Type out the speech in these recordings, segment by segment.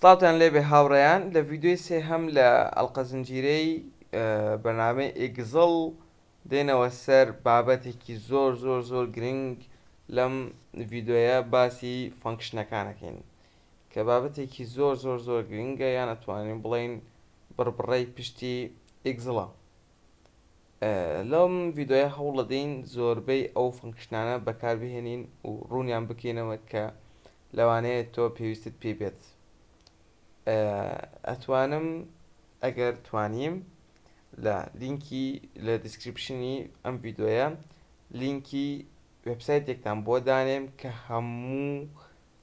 سڵاتان لێبێ هاوڕێیان لە ڤیددیۆی سێهەم لە ئەڵقە زنجیرەی بەنامەی ئێگزڵ دێنەوە سەر بابەتێکی زۆر زۆر زۆر گرنگ لەم ڤیددیۆیە باسی فەنکشنەکانەکەین کە بابەتێکی زۆر زۆر زۆر گرنگە یان ئەتوانین بڵێین بڕبڕەی پشتی ئێگزڵە. لەم ڤیددیۆیە هەوڵ دەدەین زۆربەی ئەو فەنکشنانە بەکاربهێنین و ڕوونیان بکەینەوە کە لەوانەیە تۆ پێویستت پێ بێت. ئەتوانم ئەگەر توانیم لە لینکی لە دیسکریپشنی ئەم ڤیددیۆیە لینکی وێبسایتێکتان بۆ دانێم کە هەموو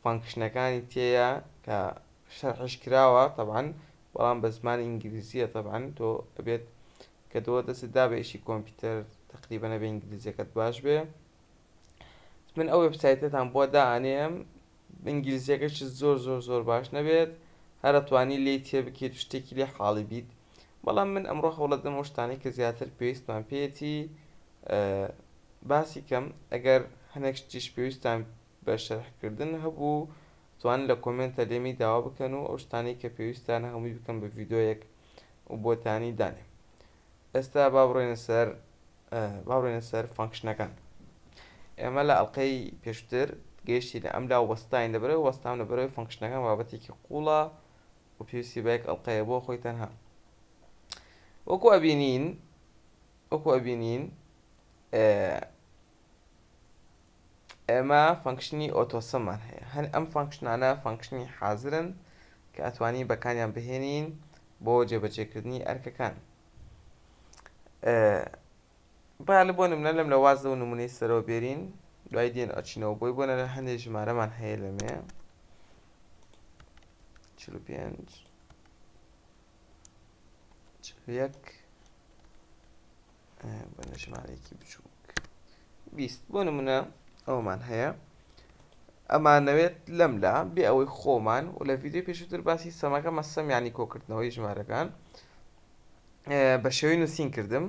فەنکشنەکانی تێیە کە شەرحش کراوە طبعاً بەڵام بە زمانی ئینگلیزیە طبعاً تۆ ئەبێت کە تۆ دەستت بە ئیشی کۆمپیوتەر تقریبەن بە ئینگلیزیەکەت باش بێ. من ئەو وێبسایتەتان بۆ دائانێم ئینگلیزیەکەش زۆر زۆر زۆر باش نەبێت هەر ئەتوانی لێی تێ بکەیت شتێکی لێ حاڵی بیت، بەڵام من ئەمڕۆ هەوڵ دەدەم ئەو شتانەی کە زیاتر پێویستمان پێیەتی باسی کەم. ئەگەر هەندێک شتیش پێویستان بە شەرحکردن هەبوو توانن لە کۆمنتە لێمی داوا بکەن و ئەو شتانەی کە پێویستانە هەمووی بکەم بە ڤیددیۆیەک و بۆتانی دانێم. ئێستا باڕۆینە سەر فەنکشنەکان. ئێمە لە ئەڵلقەی پێشتر گەیشتی لە ئەملا وەستاین لەبەرەوەی وەستام لەبەرەوەی فەنکشنەکان بابەتێکی قوڵە و پێویستی بە یەک ئەڵلقەیە بۆ خۆی تەنها. وەکو ئەبینین ئێمە فەنکشنی ئۆتۆسەممان هەیە. هەن ئەم فەنکشنانە فەنکشنی حازرن کە ئەتوانین بەکاریان بهێنین بۆ جێبەجێکردنی ئەرکەکان. با لە بۆ نمونە لەم لە وازە و نمونەی سەرەوە بێرین دوای دێن ئەچینەوە بۆی بۆنە لە هەندێک ژمارەمان هەیە لەمێ 45 41 بۆنە ژمارەیەکی بچووک 20 بۆ نمونە ئەومان هەیە. ئەمانەوێت لەملا بێ ئەوەی خۆمان و لە ڤیددیۆی پێشووتر باسی سەمەکە مەسەم یانی کۆکردنەوەی ژمارەکان بە شێوەی نووسین کردم.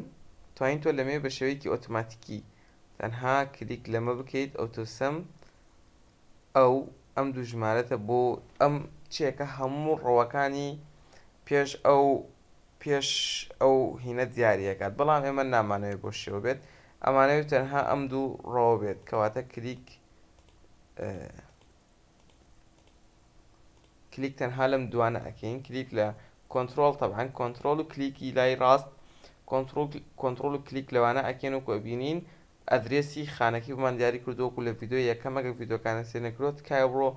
توانین تۆ لەمێ بە شێوەیەکی ئۆتۆماتیکی تەنها کلیک لەمە بکەیت ئۆتۆسەم ئەم دوو ژمارەتە بۆ ئەم چێکە هەموو ڕەوەکانی پێش ئەو هینە دیاریەکات، بەڵام ئێمە نامانەوێت بۆ شێوە بێت، ئەمانەوێت تەنها ئەم دوو ڕەوە بێت کەواتە کلیک تەنها لەم دوانە ئەکەین. کلیک لە کۆنتڕۆڵ طبعاً کۆنتڕۆڵ و کلیکی لای ڕاست کۆنتڕۆڵ و کلیک لەوانە ئەکەین و بینین ئەدرێسی خانەکەی بمان دیاری کردووەکو لە ڤیددیۆ یەکەم ئەگەر ڤیددیۆکانە سێر نەکرۆت تکایە بڕۆ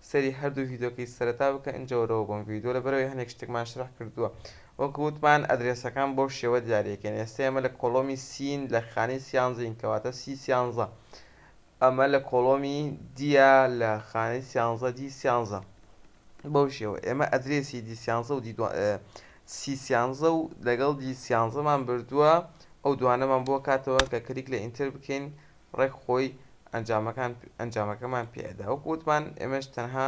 سەری هەردوو ڤیددیۆکەی سەرەتا بکە ئەنجەوەرەوە بۆم ڤیددیۆ لەبەرەوەی هەندێک شتێکمان شرح کردووە وەکو وتمان ئەدرێسەکان بۆ شێوە دیاریەکەین. ئێستا ئێمە لە کۆڵۆمی سین لە خانەی سیانزەین کەواتە سی13، ئەمە لە کۆڵۆمی دیە لە خانەی سیانزە دی سیانزە. بەو شێوە ئێمە ئەدرێسی دی سیانزە و سی سیانزە و لەگەڵ دی سیانزەمان بردووە ئەو دوانەمان بۆ کاتەوە کە کلیک لە ئینتەر بکەین ڕێک خۆی ئەنجامەکەمان پێدا. وەکو وتمان ئێمەش تەنها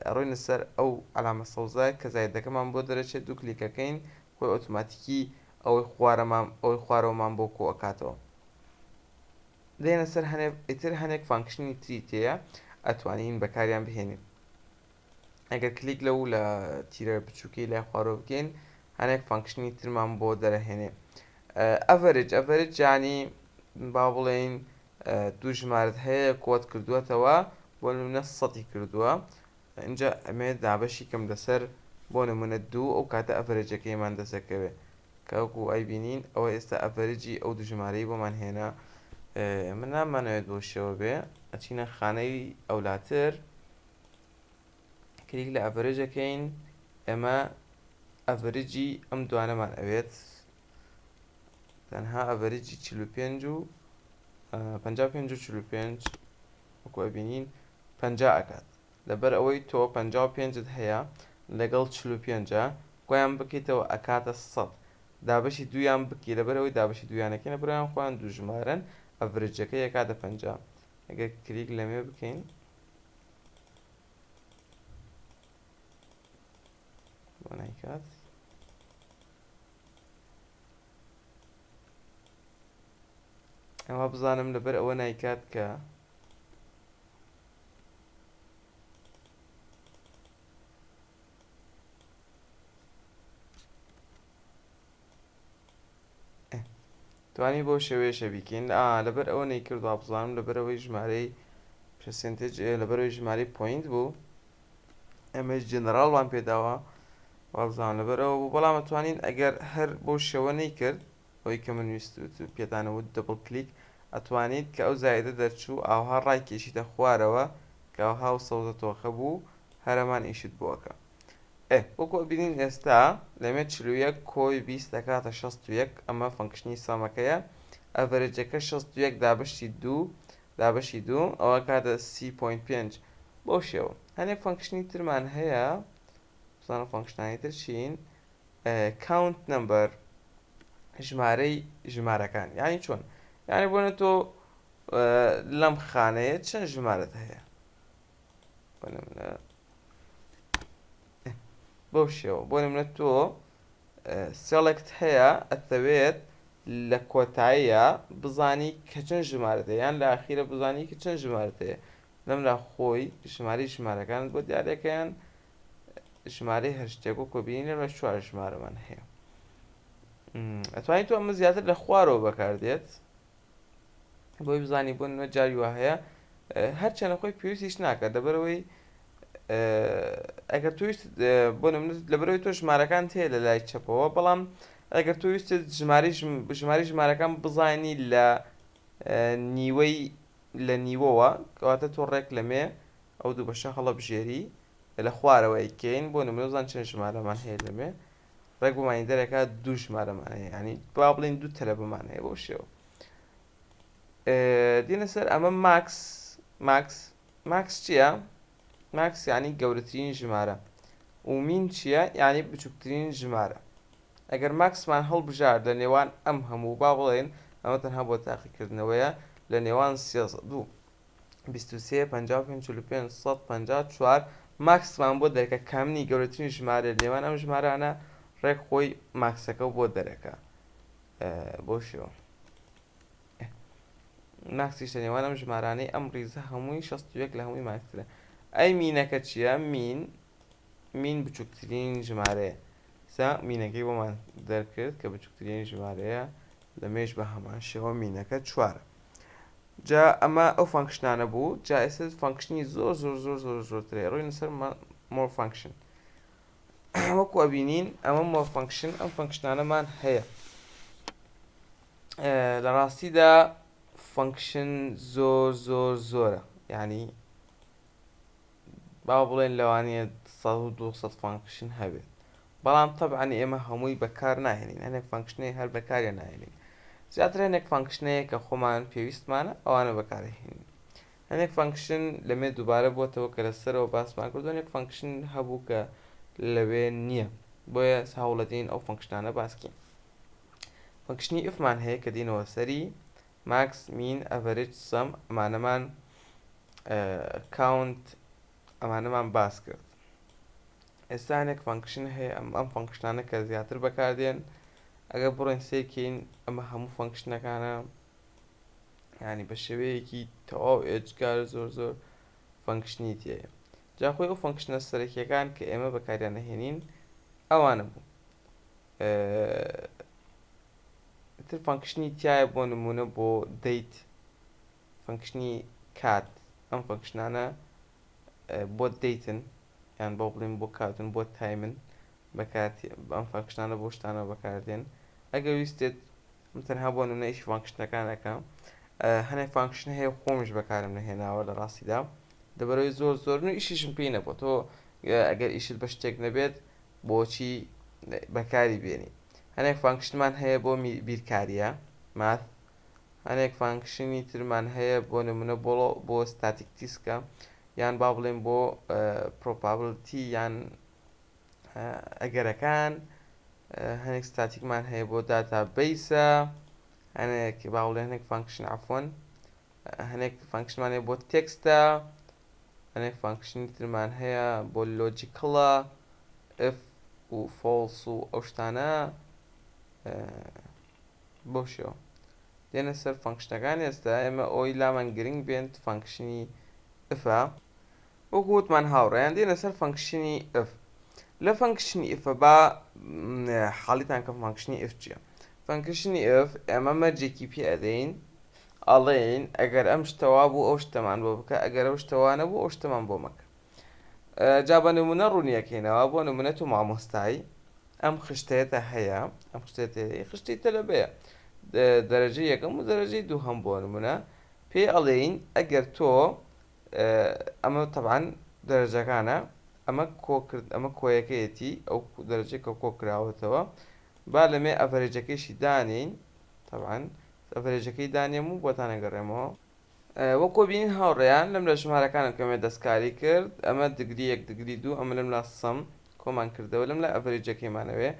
ئەڕۆینە سەر ئەو عەلامە سەوزای کە زایدەکەمان بۆ دەرەچێت دوو کلیکەکەین خۆی ئۆتۆماتیکی ئەوەی خوارەوەمان بۆ کۆ ئەکاتەوە. دێنە سەر هەندێک فەنکشنی تری تەیە ئەتوانین بەکاریان بهێنین. ئەگەر کلیک لە تیرە بچووکەی لای خوارەوە بکەین هەندێک فەنکشنی ترمان بۆ دەرەهێنێ. ئەڤەرێج یانی با بڵێین دوو ژمارەت هەیە کۆت کردووەتەوە بۆ نمونە 100 کردووە، اینجا ئەمێ دابەشی کەم لەسەر بۆ نمونە 2 ئەو کاتە ئەڤەرێجەکەیمان دەسەکەوێ کە وەکو ئەیبینین ئەوە ئێستا ئەڤەرێجی ئەو دوو ژمارەی بۆمان هێنا. من نامانەوێت بۆ شێوە بێ ئەچینە خانەی ئەولاتر کلیک لە ئەڤەرێجەکەین ئێمە ئەڤەرێجی ئەم دوانەمان ئەوێت تەنها ئەڤەرێجی 45 و 55 و 45 وەکو ئەبینین 50 ئەکات لەبەر ئەوەی تۆ 55 هەیە لەگەڵ 45 خۆیان بکەیتەوە ئەکاتە 100 دابەشی دوویان بکەی لەبەرەوەی دابەشی دوویانەکەی لەبەرەوەیان خۆیان دوو ژمارەن ئەڤەرێجەکە یەکاتە 50. ئەگەر کلیک لەمێ بکەین بۆ نایکات ئەمە بزانم لەبەر ئەوە نایکات کە توانی بۆ شێوەیەشە بیکەین لەبەر ئەوە نەیکردوا بزانم لەبەرەوەی ژمارەی پرسنتێج لەبەرەوەی ژمارەی پوینت بوو ئەمە جێنەرال پێداوە وابزان لەبەرەوە بوو بەڵام ئەتوانین ئەگەر هەر بۆ شێوە نەیکرد ئەوەی کە من ویست پێدانەوە دەبڵ کلیک ئەتوانیت کە ئەو زایدە دەرچوو ئاوها ڕای کێشیتە خوارەوە کە ئەوها و سەوزە تۆخە بوو هەرەمان ئیشت بووەکە وەکو بینین ئێستا لەمێ 41 کۆی 20 دەکاتە 61 ئەمە فەنکشنی سەمەکەیە ئەڤەرێجەکە 61 دابەشی دوو ئەوە کاتە 30.5 بۆ شێوە هەنێک فەنکشنی ترمان هەیە بزانە فەنکشنانی تر چین count number ژمارەی ژمارەکان یعنی چۆن یعنی بۆنە تۆ لەم خانەیە چەند ژمارەت هەیە بەو شێوە بۆ نمونە تۆ سێڵێکت هەیە ئەتەوێت لە کۆتاییە بزانی کە چەند ژمارەت هەیە یان لە ئاخیرە بزانی کە چەند ژمارەت هەیە لەمدا خۆی ژمارەکانت بۆ دیارەکەیان ژمارەی هەر شتێک و کۆبینی لە 4 ژمارەمان هەیە ئەتوانیت تۆ ئەمە زیاتر لە خوارەوە بەکاردێت بۆی بزانی بۆ نوێ جاری وا هەیە هەرچەنە خۆی پێویستیش ناکات لەبەرەوەی ئەگەر توویست بۆ لەبەرەوەی تۆ ژمارەکان هەیە لە لای چەپەوە بەڵام ئەگەر توویستت ژماری ژمارەکان بزانی لە نیوەی لە نیوەوە کەواتە تۆ ڕێک لەمێ ئەو دوو بەشە هەڵە بژێری لە خوارەوەی کەین بۆ نمونەزان چەند ژمارەمان هەیە لەمێ ڕێک بمانی دەرەکە دوو ژمارەمان هەیە ینی با بڵین دوو تەلەبەمان هەیە بۆ شێوە دێنە سەر ئەمە ماکس چییە؟ ماکس یعنی گەورەترین ژمارە و مین چییە؟ یعنی بچووکترین ژمارە ئەگەر ماکسمان هەڵبژار لە نێوان ئەم هەموو با بڵێن ئەمە تەنها بۆ تاقیکردنەوەیە لە نێوان 354 ماکسمان بۆ دەرەکە کامنی گەورەترین ژمارە نێوان ئەم ژمارانە ڕێک خۆی ماکسەکە بۆ دەرەکە بۆ شێوە ماکسیش لە نێوان ئەم ژمارانەی ئەم ڕیزە هەمووی 61 لە هەمووی ماکسرە ئەی مینەکە چییە؟ مین بچووکترین ژمارەیە سا مینەکەی بۆمان دەرکرد کە بچووکترین ژمارەیە لە مێژ بە هەمان شێوە مینەکە 4 جا ئەمە ئەو فانکشنانە بوو جا ئێستا فانکشنی زۆرترێ ڕۆینە سەر مۆر فانکشن وەکو ئەبینین ئەمە مۆر فانکشن ئەم فانکشنانەمان هەیە لە ڕاستیدا فانکشن زۆرە یعنی با بڵێن لەوانەیە 100 فانکشن هەبێت بەڵام طبعا ئێمە هەمووی بەکار ناهێنین هەنێک فانکشنەی هەر بەکاریان ناهێنین زیاتر هەنێک فانکشنەیە کە خۆمان پێویستمانە ئەوانە بەکارهێنین هەنێک فانکشن لەمێ دووبارە بۆتەوە کە لەسەرەوە باسمان کردو هەنێک فانکشن هەبوو کە لەوێ نییە بۆیە هەوڵەدەین ئەو فانکشنانە باسکەین فانکشنی ئفمان هەیە کە دینەوە سەری ماکس مین ئەڤەرێج سەم ئەمانەمان کاونت ئەمانەمان باس کرد ئێستا هەنێک فانکشن هەیە ئەم فانکشنانە کە زیاتر بەکاردێن ئەگەر بڕێن سێکەین ئەمە هەموو فانکشنەکانە ینی بە شێوەیەکی تەواو ئێجگار زۆر فانکشنی تێیە جا خۆی ئەو فانکشنە سەرەکیەکان کە ئێمە بەکاریان نەهێنین ئەوانە بوو تر فانکشنی تایە بۆ نمونە بۆ دەیت فانکشنی کات ئەم فانکشنانە بۆ دەیتن یان بۆ بڵین بۆ کاتن بۆ تایمن بەکاتی ئەم فانکشنانە بۆ شتانە بەکاردێن ئەگەر ویستێت تەنها بۆ نمونە ئیش فانکشنەکانەکە هەنێک فانکشن هەیە خۆمیش بەکارم نەهێناوە لە ڕاستیدا دەبەرەوەی زۆر و ئیشیشم پێی نەبوو تۆ ئەگەر ئیشت بە شتێک نەبێت بۆچی بەکاری بێنی هەنێک فانکشنمان هەیە بۆ بیرکاریە ماث هەنێک فانکشنی ترمان هەیە بۆ نمونە بۆ ستاتیک دیسکە یان با بڵێن بۆ پرۆبابڵتی یان ئەگەرەکان هەنێک ستاتیکمان هەیە بۆ داتابیسە هەنێک با بڵێن هەنێک فانکشن عەفوەن هەنێک فانکشنمان هەیە بۆ تێکستە هەنێک فانکشنی ترمان هەیە بۆ لۆجیکڵە if و false و ئەو شتانە بۆ شێوە دێنە سەر فانکشنەکان ئێستا ئێمە ئەوی لامان گرنگ بێن فانکشنی ئفە وەکو وتمان هاوڕێیان دێنە سەر فانکشنی ئف لە فانکشنی ئفە با حاڵیتان کە فانکشنی ئف چییە فانکشنی ئف ئێمە مەرجێکی پێ ئەدەین ئەڵێین ئەگەر ئەم شتەوا بوو ئەو شتەمان بۆ بکە ئەگەر ئەو شتەوانە بوو ئەو شتەمان بۆ مەکە. جا بە نمونە ڕوونیەکەینەوە بۆ نمونە تو مامۆستایی ئەم خشتەیەتە هەیە ئەم خشتی تەلەبەیە دەرەجەی یەکەم و دەرەجەی دوو هەم بۆ نمونە پێی ئەڵێین ئەگەر تۆ ئەمە تەبعاً دەرەجەکانە ئەمە کۆکرد ئەمە کۆیەکەیەتی ئەو دەرەجەی کە کۆکراوەتەوە با لەمێ ئەڤەرێجەکەیشی دانین تەبعاً ئەڤەرێجەکەی دانێم و بۆتان ئەگەڕێمەوە. وەکو بینین هاوڕێیان لەم لە ژمارەکانم کەمێ دەستکاری کرد ئەمە دگری یەک دگری دوو ئەمە لەم لا سەم کۆمان کردەوە لەم لە ئەڤەرێجەکەیمانەوێ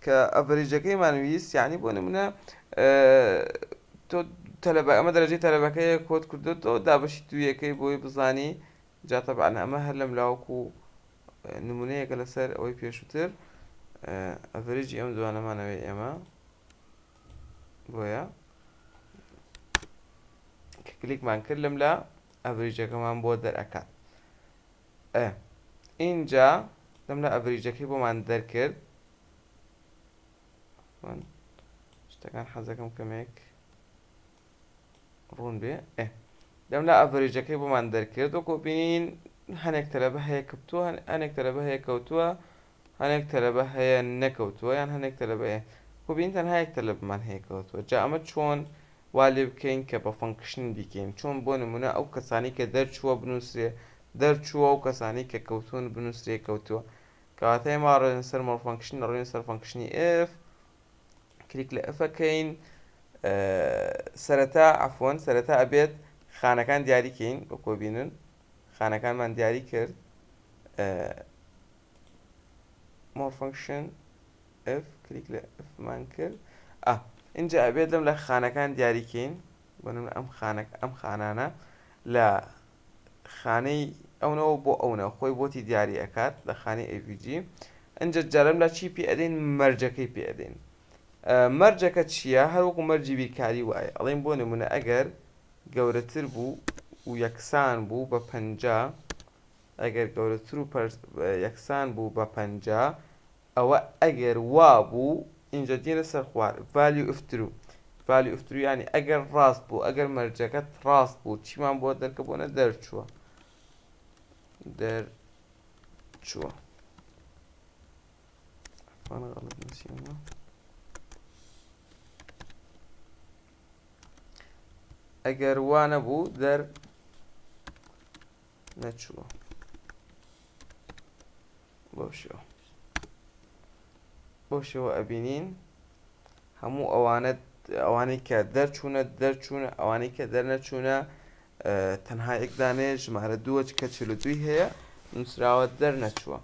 کە ئەڤەرێجەکەیمانویست یعنی بۆ نمونە تۆ ئەمە دەرەجەی تەلەبەکەیە کۆت کردوتەوە دابەشی توویەکەی بۆی بزانی جا تەبعاً ئەمە هەر لەم لاوەکو نمونەیەکە لەسەر ئەوەی پێشووتر ئەڤەرێجی ئەم دوانەمانەوەی ئێمە بۆیە کلیکمان کرد لەم لا ئەڤریجەکەمان بۆ دەرئەکات اینجا لەم لا ئەڤریجەکەی بۆمان دەرکرد شتەکان حەزەکەم کەمێک ڕوون بێ لەم لا ئەڤریجەکەی بۆمان دەرکرد وەکو بینین هەنێک تەلەبە هەیە کەوتووە هەنێک تەلەبە هەیە کەوتووە هەنێک تەلەبە هەیە نەکەوتووە یان هەنێک تەلەبە هەیە وەکو بینین تەنها یەک تەلەبمان هەیە کەوتووە جا ئەمە چۆن وا لێ بکەین کە بە فەنکشن دیکەین چۆن بۆ نمونە ئەو کەسانی کە دەرچووە بنووسرێ دەرچووە و کەسانی کە کەوتون بنووسرێ کەوتووە کەواتە ئێمە ڕێن سەر مۆڵ فەنکشن ڕێن سەر فەنکشنی ئف کلیک لە ئەفەکەین سەرەتا عەفوەن سەرەتا ئەبێت خانەکان دیاریکەین وەکو بینن خانەکانمان دیاری کرد مۆڵ فەنکشن ئف کلیک لە ئفمان کرد اینجا ئەبێت لەم لە خانەکان دیاریکەین بۆ نمونە ئەم خانانە لە خانەی ئەونەوە بۆ ئەونە خۆی بۆتی دیاری ئەکات لە خانەی AVG ئەنجا جارەم لە چی پێ ئەدەین مەرجەکەی پێ ئەدەین مەرجەکە چییە هەروەکو مەرجی بیرکاری وایە ئەڵێن بۆ نمونە ئەگەر گەورەتر بوو و یەکسان بوو بە 50 ئەگەر گەورەتر و یەکسان بوو بە 50 ئەوە ئەگەر وا بوو اینجا دێنە سەر خوار value of true value of true یعنی ئەگەر ڕاست بوو ئەگەر مەرجەکەت ڕاست بوو چیمان بۆ دەرکە بۆنە دەرچووە ئەگەر وا نەبوو دەر نەچووە بۆ شێوە ئەبینین هەموو ئەوانەی کە دەرچوونە ئەوانەی کە دەرنەچوونە تەنها یەکدانێ ژمارە دووە کە 42 هەیە نووسراوە دەرنەچووە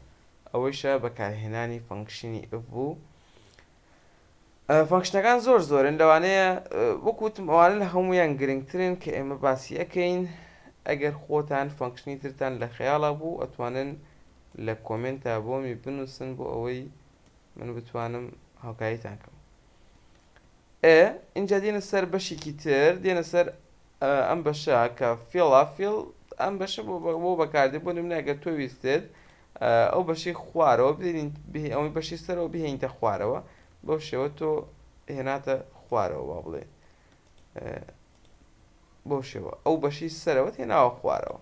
ئەوەیشە بەکارهێنانی فەنکشنی ئف بوو فەنکشنەکان زۆرن لەوانەیە وەکوتم ئەوانە لە هەمویان گرنگترن کە ئێمە باسی ئەەکەین ئەگەر خۆتان فەنکشنی ترتان لە خەیاڵە بوو ئەتوانن لە کۆمنتە بۆمی بنووسن بۆ ئەوەی من بتوانم هاوکاریتان کەم اینجا دێنە سەر بەشێکی تر دێنە سەر ئەم بەشە کە فیڵ ئەم بەشە بۆ بەکاردێ بۆ نمونە ئەگەر تۆ ویستێت ئەو بەشەی خوارەوە بدەین ئەوەی بەشی سەرەوە بهێنیتە خوارەوە بەو شێوە تۆ هێناتە خوارەوە وا بڵێ بۆ شێوە ئەو بەشی سەرەوەت هێناوە خوارەوە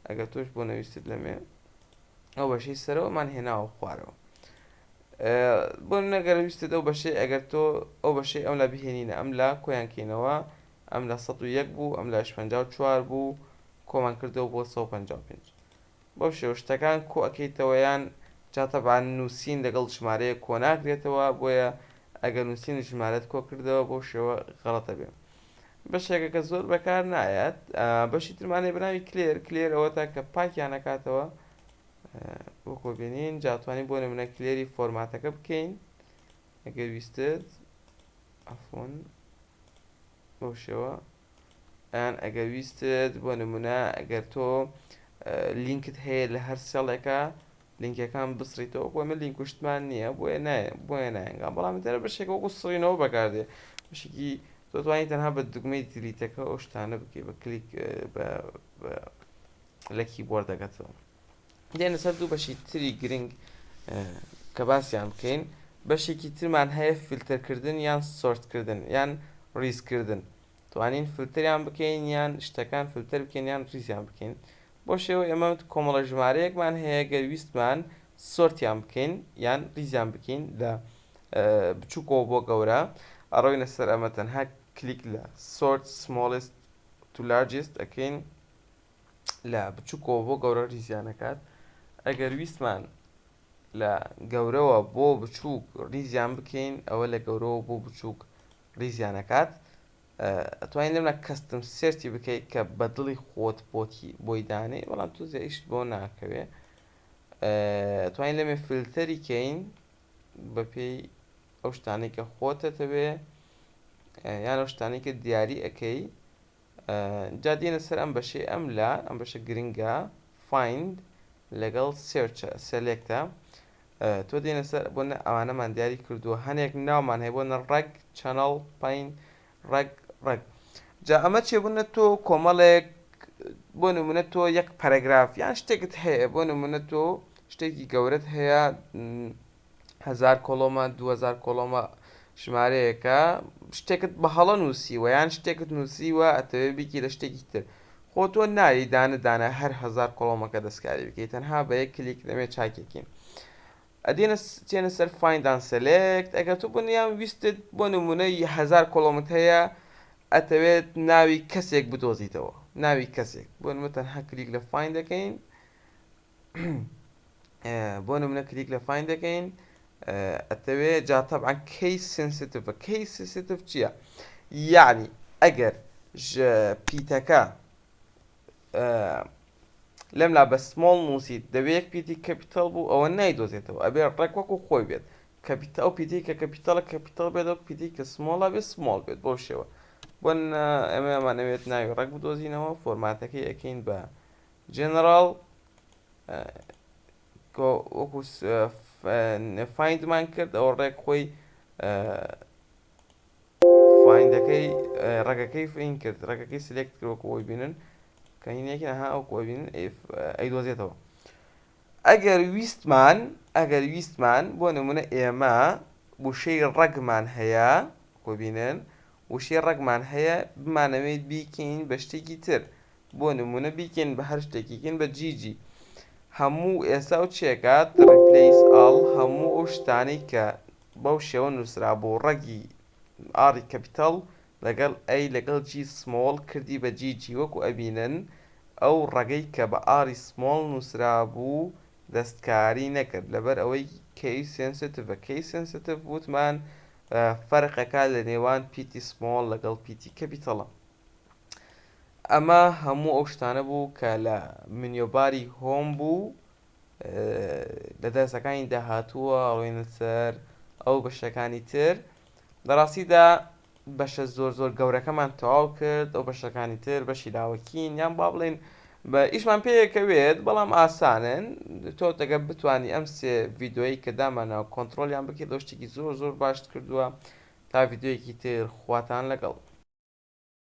ئەگەر تۆش بۆ نەویستت لەمێ ئەو بەشی سەرەوەمان هێناوە خوارەوە بۆ نەگەرویستت ئەو بەشەی ئەگەر تۆ ئەو بەشەی ئەم لە بهێنینە ئەم لا کۆیان کەینەوە ئەم لە 101 بوو ئەم لە 54 بوو کۆمان کردەوە بۆ 155 بەو شێوە شتەکان کۆ ئەەکەیتەوەیان جاتەبان نووسین لەگەڵ ژمارەیە کۆ ناکرێتەوە بۆیە ئەگەر نووسین ژمارەت کۆ کردەوە بۆ شێوە غەڵەتە بێ بەشێکە کە زۆر بەکار نایەت بەشی ترمانەی بەناوی کلێر ئەوە تا کە پاکیان نەکاتەوە وەکو بینین جاتوانین بۆ نمونە کلێری فۆرماتەکە بکەین ئەگەر ویستت عەفوەن بەو شێوە یان ئەگەر ویستت بۆ نمونە ئەگەر تۆ لینکت هەیە لە هەر سێڵێکە لینکەکان بسڕیتەوە بۆ ئەمە لینک وشتمان نییە بۆیە نایەنگام بەڵام دەرە بەشێک وەکو سڕینەوە بەکاردێ بەشێکی دەتوانیت تەنها بە دوگمەی دیلیتەکە ئەو شتانە بکەی بە کلیک لە کیبۆردەکەتەوە دێنە سەر دوو بەشی تری گرنگ کە باسییان بکەین بەشێکی ترمان هەیە فیلتەرکردن یان سۆرتکردن یان ڕیزکردن. توانین فیلتریان بکەین یان شتەکان فیلتەر بکەین یان ڕیزیان بکەین. بۆ شێوە ئێمە کۆمەڵە ژمارەیەکمان هەیە گەر ویستمان سۆرتیان بکەین یان ریزیان بکەین لە بچووکەوە بۆ گەورە. ئەڕۆینە سەر ئەمە تەنها کلیک لە سۆرت smallest to largest ئەکەین لە بچووکەوە بۆ گەورە ریزیان ئەکات. ئەگەر ویستمان لە گەورەوە بۆ بچووک ریزیان بکەین ئەوە لە گەورەوە بۆ بچووک ریزیان ئەکات. ئەتوانین لەمە کەستم سێرچی بکەیت کە بەدڵی خۆت بۆی دانێ، بەڵام تۆ زێئیشت بۆ ناکەوێ. ئەتوانین لەمێ فیلتەری کەین بە پێی ئەو شتانەی کە خۆتەتەوێ یان ئەو شتانەی کە دیاری ئەەکەی. جا دێنە سەر ئەم بەشەی ئەم بەشە گرنگە find لەگەڵ search سێلێکتە. تۆ دێنە سەر بۆنە ئەوانەمان دیاری کردووە هەنێک ناومان هەیە بۆنە ڕەگ چەنەڵ پین ڕەگ. جا ئەمە چێبوونە تۆ کۆمەڵێک بۆ نمونە تۆ یەک پەرەگراف یان شتێکت هەیە بۆ نمونە تۆ شتێکی گەورەت هەیە 1000 کۆڵۆمە 2000 کۆڵۆمە ژمارەیەەکە شتێکت بە هەڵە نووسیوە یان شتێکت نووسیوە ئەتەوێ بیکی لە شتێکی تر خۆ تۆ ناری دانە هەر 1000 کۆڵۆمەکە دەستکاری بکەیت تەنها بە یەک کلیک لەمێ چاکێکین. ئەدێنە چێنە سەر find and select. ئەگەر تۆ بۆنیان ویستت بۆ نمونەی 1000 کۆڵۆمت هەیە ئەتەوێت ناوی کەسێک بدۆزیتەوە ناوی کەسێک بۆ نمە تەنها کلیک لە find دەکەین بۆ نمونە کلیک لە find دەکەین ئەتەوێت جا تەبعاً case sensitive. case sensitive چییە؟ یعنی ئەگەر پیتەکە لەملا بە سمۆڵ نووسیت دەبێت یەک پیتی کەپیتەڵ بوو ئەوە نایدۆزێتەوە ئەبێ ڕێک وەکو خۆی بێت ئەو پیتی کە کەپیتەڵە کەپیتەڵ بێت ئەو پیتی کە سمۆڵە بێت سمۆڵ بێت بۆ شێوە. بۆن ئەمەمانەوێت ناوی ڕێک بدۆزینەوە فۆرماتەکەی ئەەکەین بە جێنەڕاڵ وەکو فایندمان کرد ئەوە ڕێک خۆی فایندەکەی ڕێگەکەی فین کرد ڕێگەکەی سلێکت کرد وەکو خۆی بینن کە هینێکی نەها ئەو کۆبین ئەیدۆزێتەوە. ئەگەر ویستمان بۆ نمونە ئێمە وشەی ڕەگمان هەیە کۆبینن وشەی ڕەگمان هەیە بمانەوێت بیکەین بە شتێکی تر بۆ نمونە بیکەین بە هەر شتێکیکەین بە جیجی هەموو ئێستا و چێکات ریپلیس ئاڵ هەموو ئەو شتانەی کە بەو شێوە نووسرا بۆ ڕەگی ئاری کەپیتەڵ لەگەڵ ئەی لەگەڵ جی سمۆڵ کردی بە جیجی وەکو ئەبینن ئەو ڕەگەی کە بە ئاری سمۆڵ نووسرا بوو دەستکاری نەکرد لەبەر ئەوەی کەی سنسیتیڤە. کەی سنسیتیڤ وتمان فەرقەکە لە نێوان پیتی سمۆڵ لەگەڵ پیتی کەپیتەڵە. ئەمە هەموو ئەو شتانە بوو کە لە منیۆباری هۆم بوو لە دەرسەکانی داهاتووە ڕۆینە سەر ئەو بەشەکانی تر. لەڕاستیدا بەشە زۆر گەورەکەمان تەواو کرد ئەو بەشەکانی تر بەشی لاوەکین یان با بڵێن بە ئیشمان پێیەکەوێت بەڵام ئاسانن. تۆ دەگە بتانی ئەم سێ ڤیدۆیی کە دامانەوە کۆنتترۆلیان بکەیت لەو شتێکی زۆر باش کردووە تا ڤیددیوەیەکی تر خواتان لەگەڵ.